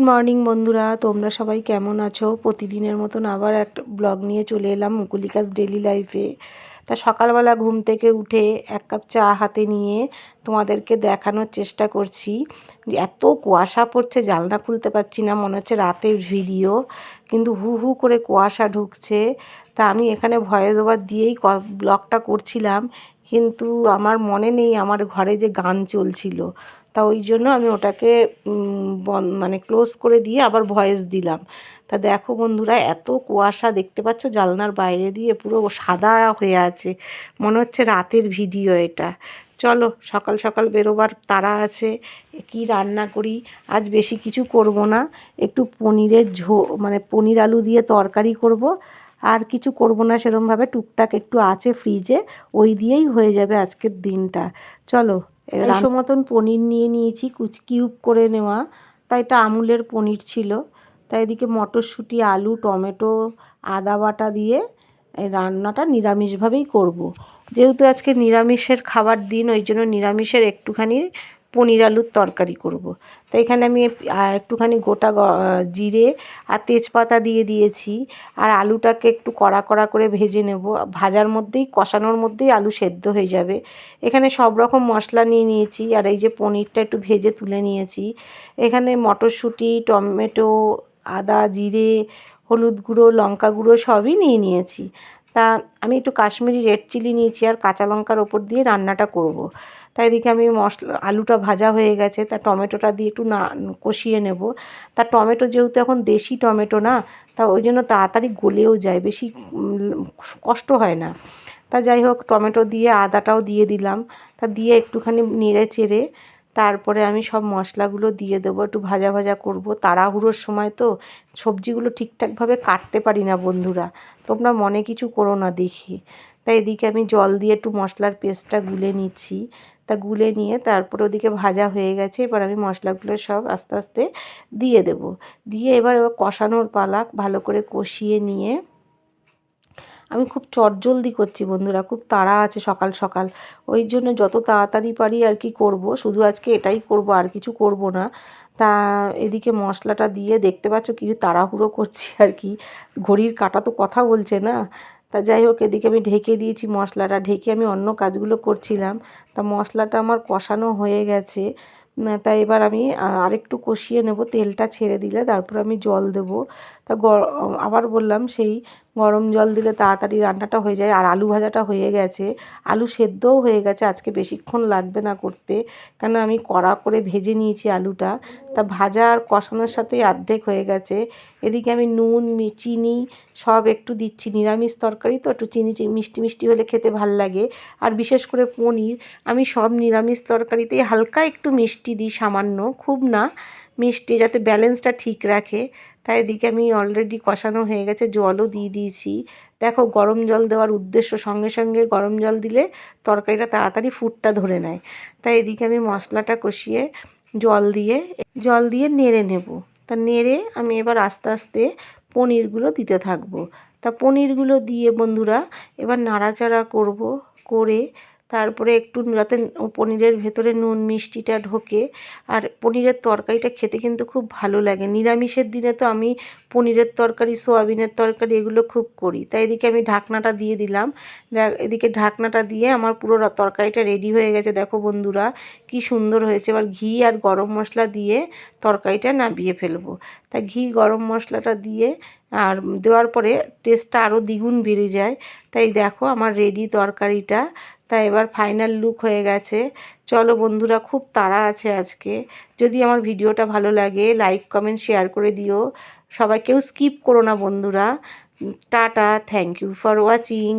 Morning বন্ধুরা, তোমরা সবাই কেমন আছো? প্রতিদিনের মতন আবার একটা ব্লগ নিয়ে চলে এলাম মুকুলিকাস ডেলি লাইফে। তা সকালবেলা ঘুম থেকে উঠে এক কাপ চা হাতে নিয়ে তোমাদেরকে দেখানোর চেষ্টা করছি যে এত কুয়াশা পড়ছে, জানলা খুলতে পারছি না, মনে হচ্ছে রাতের ভিডিও, কিন্তু হু হু করে কুয়াশা ঢুকছে। তা আমি এখানে ভয়েস ওভার দিয়েই ব্লগটা করছিলাম, কিন্তু আমার মনে নেই আমার ঘরে যে গান চলছিল। তা ওই জন্য আমি ওটাকে মানে ক্লোজ করে দিয়ে আবার ভয়েস দিলাম। তা দেখো বন্ধুরা, এত কুয়াশা দেখতে পাচ্ছ জানলার বাইরে দিয়ে, পুরো সাদা হয়ে আছে, মনে হচ্ছে রাতের ভিডিও এটা। চলো, সকাল সকাল বেরোবার তাড়া আছে। কি রান্না করি? আজ বেশি কিছু করব না, একটু পনিরের মানে পনির আলু দিয়ে তরকারি করব, আর কিছু করব না সেরমভাবে। টুকটাক একটু আছে ফ্রিজে, ওই দিয়েই হয়ে যাবে আজকের দিনটা। চলো, আড়াইশো মতন পনির নিয়ে নিয়েছি, কিউব করে নেওয়া। তাই এটা আমুলের পনির ছিল। তাই এদিকে মটরশুঁটি, আলু, টমেটো, আদা বাটা দিয়ে এই রান্নাটা নিরামিষভাবেই করব। যেহেতু আজকে নিরামিষের খাবার দিন, ওই জন্য নিরামিষের একটুখানি পনির আলুর তরকারি করব। তো এখানে আমি একটুখানি গোটা জিরে আর তেজপাতা দিয়ে দিয়েছি, আর আলুটাকে একটু কড়া কড়া করে ভেজে নেব। ভাজার মধ্যেই, কষানোর মধ্যেই আলু সেদ্ধ হয়ে যাবে। এখানে সব রকম মশলা নিয়ে নিয়েছি, আর এই যে পনিরটা একটু ভেজে তুলে নিয়েছি। এখানে মটরশুঁটি, টমেটো, আদা, জিরে, হলুদ গুঁড়ো, লঙ্কা গুঁড়ো সবই নিয়ে নিয়েছি। তা আমি একটু কাশ্মীরি রেড চিলি নিয়েছি, আর কাঁচা লঙ্কার ওপর দিয়ে রান্নাটা করব। তাই এদিকে আমি আলুটা ভাজা হয়ে গেছে, তা টমেটোটা দিয়ে একটু কষিয়ে নেব। তা টমেটো যেহেতু এখন দেশি টমেটো না, তা ওই জন্য তাড়াতাড়ি গলেও যায়, বেশি কষ্ট হয় না। তা যাই হোক, টমেটো দিয়ে আদাটাও দিয়ে দিলাম। তা দিয়ে একটুখানি নেড়ে চেড়ে তারপরে আমি সব মশলাগুলো দিয়ে দেবো, একটু ভাজা ভাজা করব। তাড়াহুড়োর সময় তো সবজিগুলো ঠিকঠাকভাবে কাটতে পারি না বন্ধুরা, তোমরা মনে কিছু করো না দেখি। তাই এদিকে আমি জল দিয়ে একটু মশলার পেস্টটা গুলে নিচ্ছি। তা গুলে নিয়ে তারপরে ওদিকে ভাজা হয়ে গেছে, এবার আমি মশলাগুলো সব আস্তে আস্তে দিয়ে দেব। দিয়ে এবার কষানোর পালা, ভালো করে কষিয়ে নিয়ে আমি খুব চটজলদি করছি বন্ধুরা, খুব তাড়া আছে সকাল সকাল, ওই জন্য যত তাড়াতাড়ি পারি আর কি করব। শুধু আজকে এটাই করব, আর কিছু করব না। তা এদিকে মশলাটা দিয়ে দেখতে পাচ্ছ কি তাড়াহুড়ো করছি আর কি, ঘড়ির কাঁটা তো কথা বলছে না। তা যাই হোক, এদিকে আমি ঢেকে দিয়েছি, মশলাটা ঢেকে আমি অন্য কাজগুলো করছিলাম। তা মশলাটা আমার কষানো হয়ে গেছে। তাই এবার আমি আরেকটু কষিয়ে নেব, তেলটা ছেড়ে দিলে তারপর আমি জল দেব। তা আবার বললাম, সেই গরম জল দিলে তাড়াতাড়ি রান্নাটা হয়ে যায়। আর আলু ভাজাটা হয়ে গেছে, আলু সেদ্ধও হয়ে গেছে, আজকে বেশিক্ষণ লাগবে না করতে, কেন আমি কড়া করে ভেজে নিয়েছি আলুটা। তা ভাজা আর কষানোর সাথেই অর্ধেক হয়ে গেছে। এদিকে আমি নুন, চিনি সব একটু দিচ্ছি, নিরামিষ তরকারি তো একটু চিনি মিষ্টি মিষ্টি হলে খেতে ভাল লাগে। আর বিশেষ করে পনির, আমি সব নিরামিষ তরকারিতেই হালকা একটু মিষ্টি দিই, সামান্য, খুব না, মিষ্টি যাতে ব্যালেন্সটা ঠিক রাখে। তাই এদিকে আমি অলরেডি কষানো হয়ে গেছে, জলও দিয়ে দিয়েছি। দেখো, গরম জল দেওয়ার উদ্দেশ্য, সঙ্গে সঙ্গে গরম জল দিলে তরকারিটা তাড়াতাড়ি ফুটটা ধরে নেয়। তাই এদিকে আমি মশলাটা কষিয়ে জল দিয়ে নেড়ে নেব। তা নেড়ে আমি এবার আস্তে আস্তে পনিরগুলো দিতে থাকবো। তা পনিরগুলো দিয়ে বন্ধুরা এবার নাড়াচাড়া করব, করে তারপরে একটু যাতে পনিরের ভেতরে নুন মিষ্টিটা ঢোকে। আর পনিরের তরকারিটা খেতে কিন্তু খুব ভালো লাগে। নিরামিষের দিনে তো আমি পনিরের তরকারি, সোয়াবিনের তরকারি এগুলো খুব করি। তাই এদিকে আমি ঢাকনাটা দিয়ে দিলাম। এদিকে ঢাকনাটা দিয়ে আমার পুরো তরকারিটা রেডি হয়ে গেছে। দেখো বন্ধুরা, কি সুন্দর হয়েছে। এবার ঘি আর গরম মশলা দিয়ে তরকারিটা নামিয়ে ফেলবো। তা ঘি গরম মশলাটা দিয়ে আর দেওয়ার পরে টেস্টটা আরও দ্বিগুণ বেড়ে যায়। তাই দেখো আমার রেডি তরকারিটা। তা এবার ফাইনাল লুক হয়ে গেছে। চলো বন্ধুরা, খুব তাড়া আছে আজকে। যদি আমার ভিডিওটা ভালো লাগে, লাইক কমেন্ট শেয়ার করে দিও। সবাই কেউ স্কিপ করো না বন্ধুরা। Tata, thank you for watching.